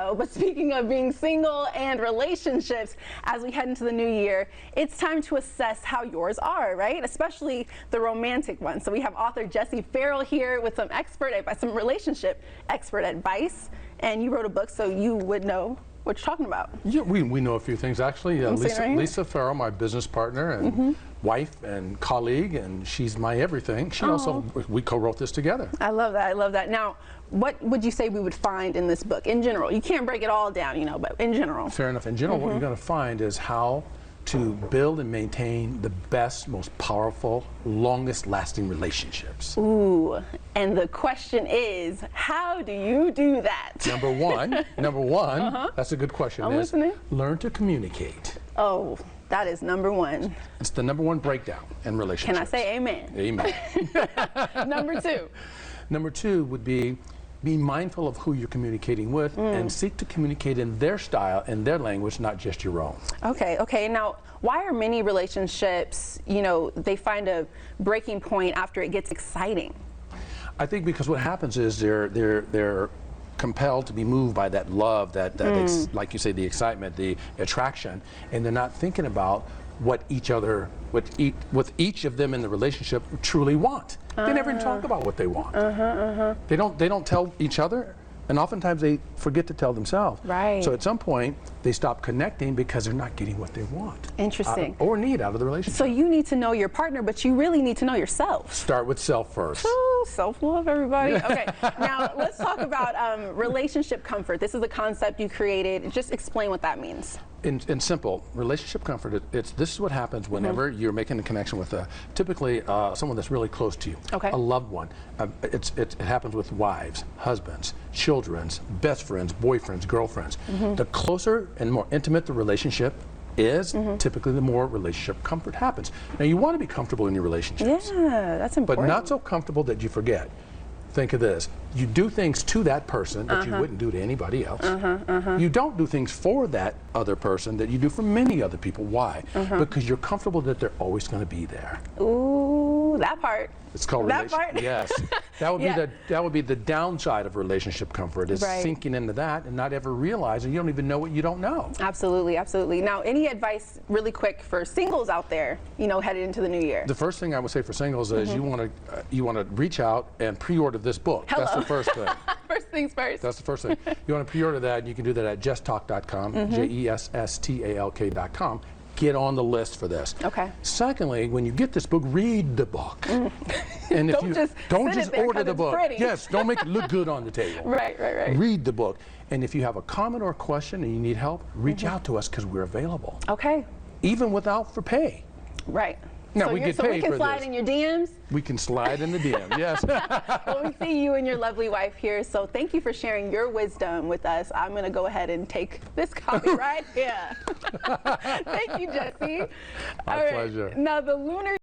show, but speaking of being single and relationships, as we head into the new year, it's time to assess how yours are, right? Especially the romantic ones. So we have author Jesse Farrell here with some relationship expert advice, and you wrote a book, so you would know what you're talking about. Yeah, we know a few things actually. Lisa Farrell, my business partner and wife and colleague, and she's my everything. She also, we co-wrote this together. I love that. I love that. Now, what would you say we would find in this book in general? You can't break it all down, you know, but in general. Fair enough. In general, what you're going to find is how to build and maintain the best, most powerful, longest lasting relationships. Ooh, and the question is, how do you do that? Number one, that's a good question. I'm listening. Learn to communicate. Oh, that is number one. It's the number one breakdown in relationships. Can I say amen? Amen. Number two. Number two would be mindful of who you're communicating with and seek to communicate in their style and their language, not just your own. Okay. Now, why are many relationships, you know, they find a breaking point after it gets exciting? I think because what happens is they're compelled to be moved by that love, like you say, the excitement, the attraction, and they're not thinking about what each of them in the relationship truly want. They never even talk about what they want. They don't tell each other, and oftentimes they forget to tell themselves. Right. So at some point they stop connecting because they're not getting what they want. Interesting. Or need out of the relationship. So you need to know your partner, but you really need to know yourself. Start with self first. Ooh, self-love, everybody. Okay, now let's talk about relationship comfort. This is a concept you created. Just explain what that means. In simple, relationship comfort, this is what happens whenever you're making a connection with typically someone that's really close to you, a loved one. It happens with wives, husbands, children's, best friends, boyfriends, girlfriends. The closer and more intimate the relationship is, typically the more relationship comfort happens. Now you want to be comfortable in your relationships. Yeah, that's important. But not so comfortable that you forget. Think of this. You do things to that person that you wouldn't do to anybody else. You don't do things for that other person that you do for many other people. Why? Because you're comfortable that they're always going to be there. Ooh, that part. It's called that part. Yes. That would be the downside of relationship comfort, is sinking into that and not ever realizing you don't even know what you don't know. Absolutely, absolutely. Now, any advice really quick for singles out there, you know, headed into the new year? The first thing I would say for singles is you want to reach out and pre-order this book. Hello. That's the first thing. First things first. That's the first thing. You want to pre-order that, and you can do that at JessTalk.com, JESSTALK.com. Get on the list for this. Okay. Secondly, when you get this book, read the book. And if don't just order the book. Pretty. Yes, don't make it look good on the table. Right. Read the book. And if you have a comment or a question and you need help, reach out to us because we're available. Okay. Even without for pay. Right. Now, so we get paid so we can for slide this. in your DMs? We can slide in the DM, yes. Well, we see you and your lovely wife here, so thank you for sharing your wisdom with us. I'm going to go ahead and take this copy right here. Thank you, Jesse. My pleasure. Now, the Lunar